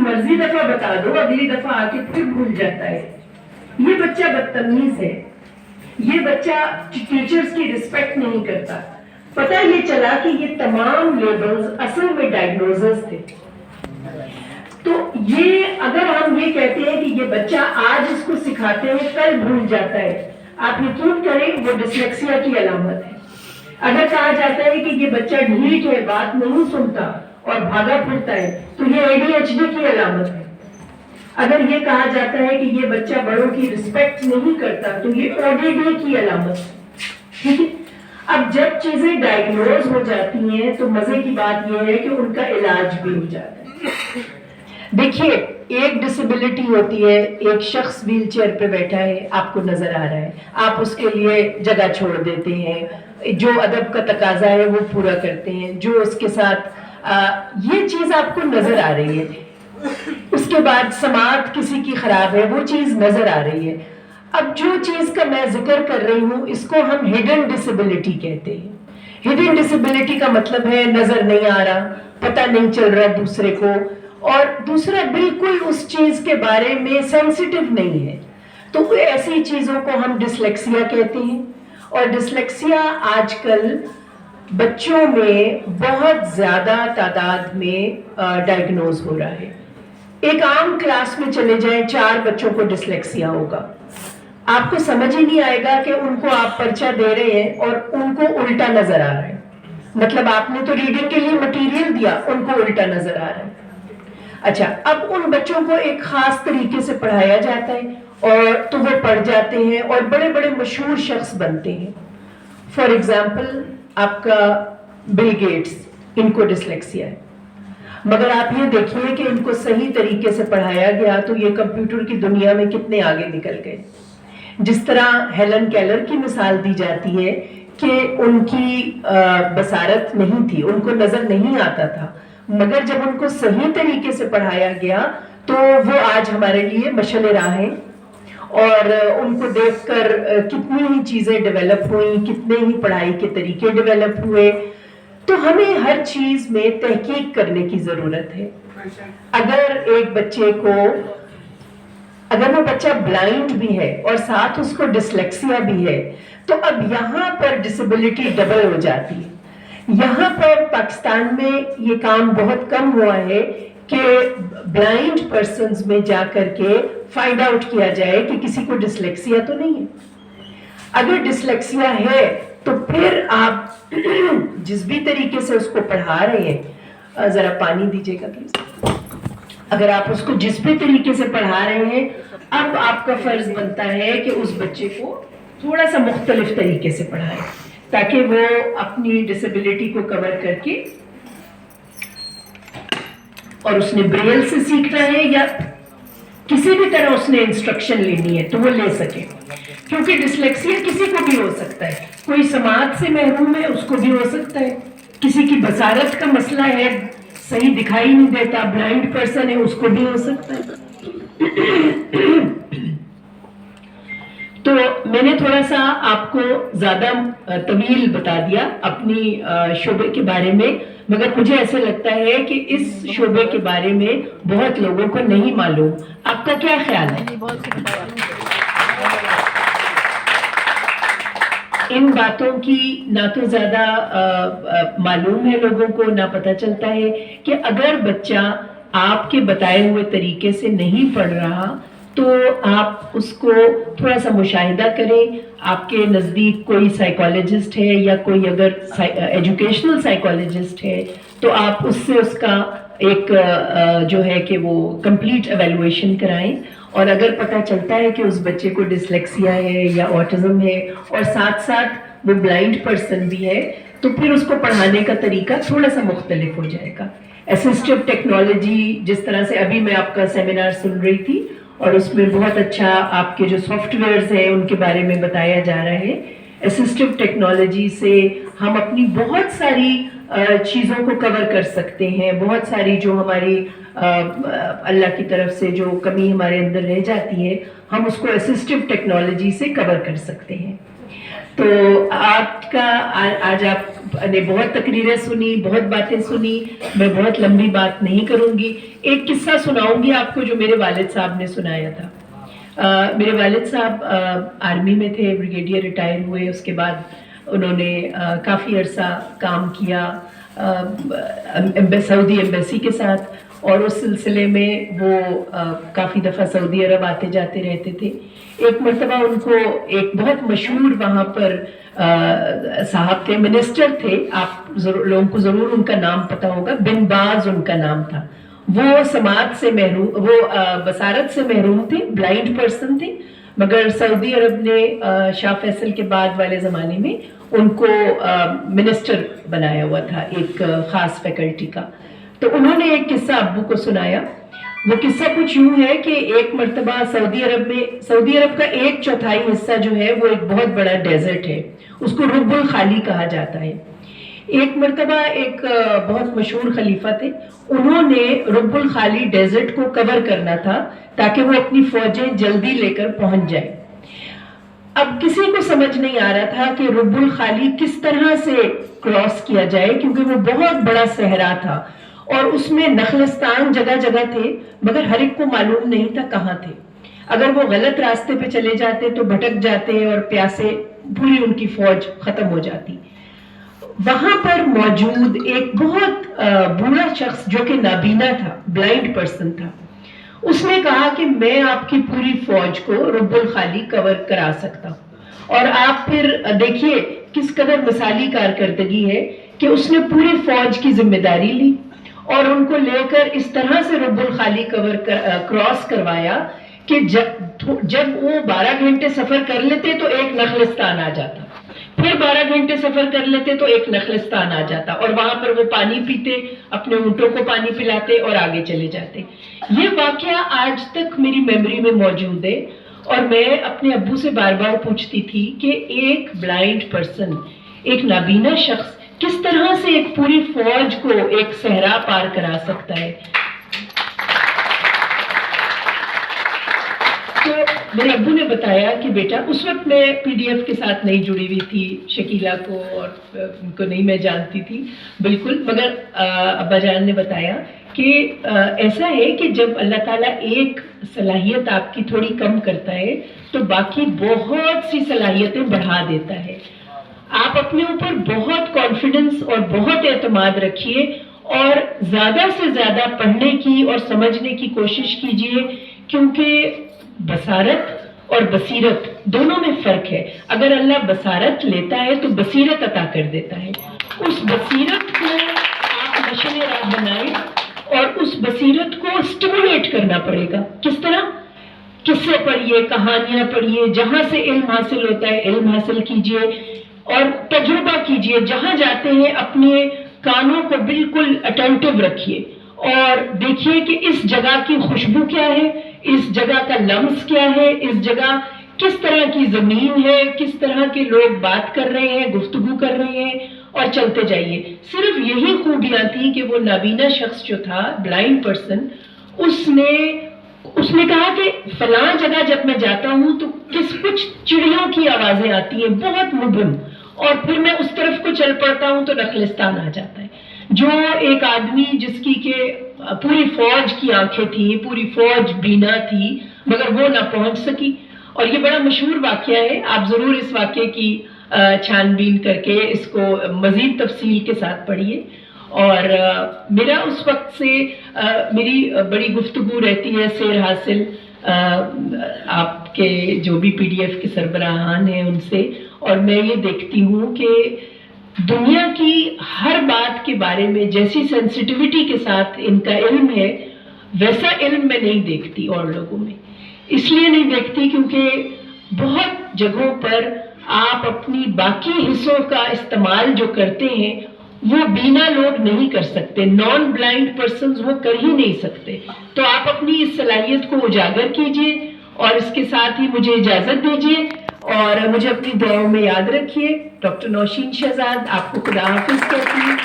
مرضی دفعہ بتا دو، اگلی دفعہ آ کے پھر بھول جاتا ہے. یہ بچہ بدتمیز ہے، یہ بچہ ٹیچرز کی رسپیکٹ نہیں کرتا. پتہ یہ چلا کہ یہ تمام لیبلز اصل میں ڈائگنوزز تھے. تو یہ اگر ہم یہ کہتے ہیں کہ یہ بچہ آج اس کو سکھاتے ہیں کل بھول جاتا ہے، آپ یقین کریں وہ ڈسلیکسیا کی علامت ہے. اگر کہا جاتا ہے کہ یہ بچہ ڈھیٹ ہے، بات نہیں سنتا اور بھاگا پھرتا ہے، تو یہ ADHD کی علامت ہے. اگر یہ کہا جاتا ہے کہ یہ بچہ بڑوں کی رسپیکٹ نہیں کرتا، تو یہ ODD کی علامت ہے. ٹھیک ہے. اب جب چیزیں ڈائگنوز ہو جاتی ہیں تو مزے کی بات یہ ہے کہ ان کا علاج بھی ہو جاتا ہے. دیکھیے، ایک ڈسیبلٹی ہوتی ہے، ایک شخص ویل چیئر پہ بیٹھا ہے، آپ کو نظر آ رہا ہے، آپ اس کے لیے جگہ چھوڑ دیتے ہیں، جو ادب کا تقاضا ہے وہ پورا کرتے ہیں، جو اس کے ساتھ یہ چیز آپ کو نظر آ رہی ہے. اس کے بعد سماعت کسی کی خراب ہے، وہ چیز نظر آ رہی ہے. اب جو چیز کا میں ذکر کر رہی ہوں اس کو ہم ہڈن ڈسیبلٹی کہتے ہیں. ہڈن ڈسیبلٹی کا مطلب ہے نظر نہیں آ رہا، پتہ نہیں چل رہا دوسرے کو، اور دوسرا بالکل اس چیز کے بارے میں سینسیٹیو نہیں ہے. تو ایسی چیزوں کو ہم ڈسلیکسیا کہتے ہیں. اور ڈسلیکسیا آج کل بچوں میں بہت زیادہ تعداد میں ڈائگنوز ہو رہا ہے. ایک عام کلاس میں چلے جائیں، 4 بچوں کو ڈسلیکسیا ہوگا. آپ کو سمجھ ہی نہیں آئے گا کہ ان کو آپ پرچہ دے رہے ہیں اور ان کو الٹا نظر آ رہا ہے. مطلب آپ نے تو ریڈنگ کے لیے مٹیریل دیا، ان کو الٹا نظر آ رہا ہے. اچھا، اب ان بچوں کو ایک خاص طریقے سے پڑھایا جاتا ہے اور تو وہ پڑھ جاتے ہیں اور بڑے بڑے مشہور شخص بنتے ہیں. فار ایگزامپل آپ کا بل گیٹس، ان کو ڈسلیکسیا ہے، مگر آپ یہ دیکھیے کہ ان کو صحیح طریقے سے پڑھایا گیا تو یہ کمپیوٹر کی دنیا میں کتنے آگے نکل گئے. جس طرح ہیلن کیلر کی مثال دی جاتی ہے کہ ان کی بصارت نہیں تھی، ان کو نظر نہیں آتا تھا، مگر جب ان کو صحیح طریقے سے پڑھایا گیا تو وہ آج ہمارے لیے مشعل راہ ہیں. اور ان کو دیکھ کر کتنی ہی چیزیں ڈیولپ ہوئیں، کتنے ہی پڑھائی کے طریقے ڈیولپ ہوئے. تو ہمیں ہر چیز میں تحقیق کرنے کی ضرورت ہے. اگر ایک بچے کو، اگر وہ بچہ بلائنڈ بھی ہے اور ساتھ اس کو ڈسلیکسیا بھی ہے، تو اب یہاں پر ڈسیبلٹی ڈبل ہو جاتی ہے. یہاں پر پاکستان میں یہ کام بہت کم ہوا ہے کہ بلائنڈ پرسنز میں جا کر کے فائنڈ آؤٹ کیا جائے کہ کسی کو ڈسلیکسیا تو نہیں ہے. اگر ڈسلیکسیا ہے تو پھر آپ جس بھی طریقے سے اس کو پڑھا رہے ہیں، ذرا پانی دیجیے گا پلیز. اگر آپ اس کو جس بھی طریقے سے پڑھا رہے ہیں، اب آپ کا فرض بنتا ہے کہ اس بچے کو تھوڑا سا مختلف طریقے سے پڑھائیں تاکہ وہ اپنی ڈسیبلٹی کو کور کر کے، اور اس نے بریل سے سیکھنا ہے یا کسی بھی طرح اس نے انسٹرکشن لینی ہے تو وہ لے سکے. کیونکہ ڈسلیکسیا کسی کو بھی ہو سکتا ہے، کوئی سماعت سے محروم ہے اس کو بھی ہو سکتا ہے، کسی کی بصارت کا مسئلہ ہے، صحیح دکھائی نہیں دیتا، بلائنڈ پرسن ہے، اس کو بھی ہو سکتا ہے. تو میں نے تھوڑا سا آپ کو زیادہ طویل بتا دیا اپنی شعبے کے بارے میں، مگر مجھے ایسا لگتا ہے کہ اس شعبے کے بارے میں بہت لوگوں کو نہیں معلوم. آپ کا کیا خیال ہے؟ ان باتوں کی نہ تو زیادہ معلوم ہے لوگوں کو، نہ پتہ چلتا ہے کہ اگر بچہ آپ کے بتائے ہوئے طریقے سے نہیں پڑھ رہا تو آپ اس کو تھوڑا سا مشاہدہ کریں. آپ کے نزدیک کوئی سائیکالوجسٹ ہے یا کوئی اگر ایجوکیشنل سائیکالوجسٹ ہے تو آپ اس سے اس کا ایک جو ہے کہ وہ کمپلیٹ ایویلویشن کرائیں. اور اگر پتہ چلتا ہے کہ اس بچے کو ڈسلیکسیا ہے یا آٹزم ہے اور ساتھ ساتھ وہ بلائنڈ پرسن بھی ہے تو پھر اس کو پڑھانے کا طریقہ تھوڑا سا مختلف ہو جائے گا. اسسٹو ٹیکنالوجی، جس طرح سے ابھی میں آپ کا سیمینار سن رہی تھی اور اس میں بہت اچھا آپ کے جو سافٹ ویئرز ہیں ان کے بارے میں بتایا جا رہا ہے. اسسٹو ٹیکنالوجی سے ہم اپنی بہت ساری چیزوں کو کور کر سکتے ہیں. بہت ساری جو ہماری اللہ کی طرف سے جو کمی ہمارے اندر رہ جاتی ہے ہم اس کو اسسٹو ٹیکنالوجی سے کور کر سکتے ہیں. تو آپ کا آج آپ نے بہت تقریریں سنی, بہت باتیں سنی, میں بہت لمبی بات نہیں کروں گی. ایک قصہ سناؤں گی آپ کو جو میرے والد صاحب نے سنایا تھا. میرے والد صاحب آرمی میں تھے, بریگیڈیئر ریٹائر ہوئے, اس کے بعد انہوں نے کافی عرصہ کام کیا سعودی ایمبیسی کے ساتھ, اور اس سلسلے میں وہ کافی دفعہ سعودی عرب آتے جاتے رہتے تھے. ایک مرتبہ ان کو ایک بہت مشہور وہاں پر صاحب تھے, منسٹر تھے, آپ لوگوں کو ضرور ان کا نام پتہ ہوگا, بن باز ان کا نام تھا. وہ سماعت سے محروم, وہ بصارت سے محروم تھے, بلائنڈ پرسن تھے, مگر سعودی عرب نے شاہ فیصل کے بعد والے زمانے میں ان کو منسٹر بنایا ہوا تھا ایک خاص فیکلٹی کا. تو انہوں نے ایک قصہ ابو کو سنایا. وہ قصہ کچھ یوں ہے کہ ایک مرتبہ سعودی عرب کا 1/4 حصہ جو ہے وہ ایک بہت بڑا ڈیزرٹ ہے, اس کو رب الخالی کہا جاتا ہے. ایک مرتبہ ایک بہت مشہور خلیفہ تھے, انہوں نے رب الخالی ڈیزرٹ کو کور کرنا تھا تاکہ وہ اپنی فوجیں جلدی لے کر پہنچ جائیں. اب کسی کو سمجھ نہیں آ رہا تھا کہ رب الخالی کس طرح سے کراس کیا جائے, کیونکہ وہ بہت بڑا صحرا تھا اور اس میں نخلستان جگہ جگہ تھے, مگر ہر ایک کو معلوم نہیں تھا کہاں تھے. اگر وہ غلط راستے پہ چلے جاتے تو بھٹک جاتے اور پیاسے پوری ان کی فوج ختم ہو جاتی. وہاں پر موجود ایک بہت بوڑھا شخص جو کہ نابینا تھا, بلائنڈ پرسن تھا, اس نے کہا کہ میں آپ کی پوری فوج کو رب الخالی کور کرا سکتا ہوں. اور آپ پھر دیکھیے کس قدر مثالی کارکردگی ہے کہ اس نے پوری فوج کی ذمہ داری لی اور ان کو لے کر اس طرح سے رب الخالی کراس کروایا کہ جب وہ 12 گھنٹے سفر کر لیتے تو ایک نخلستان آ جاتا, پھر 12 گھنٹے سفر کر لیتے تو ایک نخلستان آ جاتا, اور وہاں پر وہ پانی پیتے, اپنے اونٹوں کو پانی پلاتے اور آگے چلے جاتے. یہ واقعہ آج تک میری میموری میں موجود ہے, اور میں اپنے ابو سے بار بار پوچھتی تھی کہ ایک بلائنڈ پرسن, ایک نابینا شخص کس طرح سے ایک پوری فوج کو ایک صحرا پار کرا سکتا ہے. تو میرے ابو نے بتایا کہ بیٹا, اس وقت میں پی ڈی ایف کے ساتھ نہیں جڑی ہوئی تھی, شکیلہ کو اور ان کو نہیں میں جانتی تھی بالکل, مگر ابا جان نے بتایا کہ ایسا ہے کہ جب اللہ تعالیٰ ایک صلاحیت آپ کی تھوڑی کم کرتا ہے تو باقی بہت سی صلاحیتیں بڑھا دیتا ہے. آپ اپنے اوپر بہت کانفیڈنس اور بہت اعتماد رکھیے, اور زیادہ سے زیادہ پڑھنے کی اور سمجھنے کی کوشش کیجیے, کیونکہ بصارت اور بصیرت دونوں میں فرق ہے. اگر اللہ بصارت لیتا ہے تو بصیرت عطا کر دیتا ہے. اس بصیرت کو آپ مشن راہ بنائیں اور اس بصیرت کو اسٹیمولیٹ کرنا پڑے گا. کس طرح؟ قصے پڑھیے, کہانیاں پڑھیے, جہاں سے علم حاصل ہوتا ہے علم حاصل کیجیے اور تجربہ کیجیے. جہاں جاتے ہیں اپنے کانوں کو بالکل اٹینٹو رکھیے اور دیکھیے کہ اس جگہ کی خوشبو کیا ہے, اس جگہ کا لمس کیا ہے, اس جگہ کس طرح کی زمین ہے, کس طرح کے لوگ بات کر رہے ہیں, گفتگو کر رہے ہیں, اور چلتے جائیے. صرف یہی خوبیاں تھی کہ وہ نابینا شخص جو تھا, بلائنڈ پرسن, اس نے کہا کہ فلاں جگہ جب میں جاتا ہوں تو کچھ چڑیوں کی آوازیں آتی ہیں بہت مبہم, اور پھر میں اس طرف کو چل پڑتا ہوں تو نخلستان آ جاتا ہے. جو ایک آدمی جس کی کہ پوری فوج کی آنکھیں تھیں, پوری فوج بینا تھی, مگر وہ نہ پہنچ سکی. اور یہ بڑا مشہور واقعہ ہے, آپ ضرور اس واقعے کی چھان بین کر کے اس کو مزید تفصیل کے ساتھ پڑھیے. اور میرا اس وقت سے میری بڑی گفتگو رہتی ہے سیر حاصل آپ کے جو بھی پی ڈی ایف کے سربراہان ہیں ان سے, اور میں یہ دیکھتی ہوں کہ دنیا کی ہر بات کے بارے میں جیسی سینسٹیوٹی کے ساتھ ان کا علم ہے ویسا علم میں نہیں دیکھتی اور لوگوں میں. اس لیے نہیں دیکھتی کیونکہ بہت جگہوں پر آپ اپنی باقی حصوں کا استعمال جو کرتے ہیں وہ بینا لوگ نہیں کر سکتے, نان بلائنڈ پرسنز وہ کر ہی نہیں سکتے. تو آپ اپنی اس صلاحیت کو اجاگر کیجئے, اور اس کے ساتھ ہی مجھے اجازت دیجئے, اور مجھے اپنی دعاؤں میں یاد رکھیے. ڈاکٹر نوشین شہزاد آپ کو خدا حافظ کہتی ہوں.